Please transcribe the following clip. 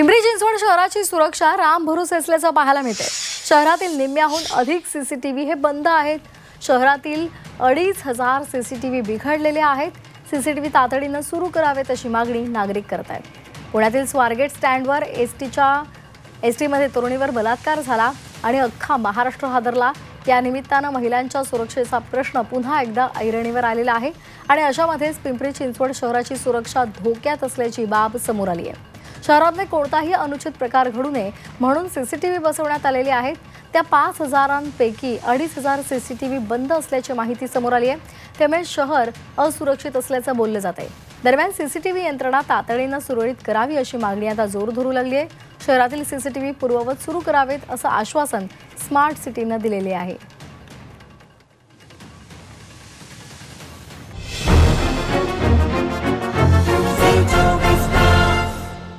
पिंपरी चिंचवड शहराची सुरक्षा राम भरोसे असल्याचं पाहायला मिळते। शहरातील निम्म्याहून अधिक सीसीटीव्ही हे बंद आहेत। शहरातील 2500 सीसीटीव्ही बिघडलेले आहेत। सीसीटीव्ही तातडीने सुरू करावेत अशी मागणी नागरिक करत आहेत। पुण्यातील स्वारगेट स्टँडवर एसटीमध्ये तरुणीवर बलात्कार झाला आणि अख्खा महाराष्ट्र हादरला। या निमित्ताने महिलांच्या सुरक्षेचा प्रश्न पुन्हा एकदा ऐरणीवर आलेला आहे आणि अशामध्येच पिंपरी चिंचवड शहराची सुरक्षा धोक्यात असल्याची बाब समोर आली आहे। शहरातले कोणताही अनुचित प्रकार घडू नये म्हणून सीसीटीव्ही बसवण्यात आलेले आहेत। त्या 5000 पैकी 2500 सीसीटीव्ही बंद असल्याची माहिती समोर आली आहे। त्यामुळे शहर असुरक्षित असल्याचं बोलले जाते। दरम्यान सीसीटीव्ही यंत्रणा तातडीने सुरळीत करावी अशी मागणी आता जोर धरू लागली आहे। शहरातील सीसीटीव्ही पूर्ववत सुरू करावेत असं आश्वासन स्मार्ट सिटीने दिलेले आहे।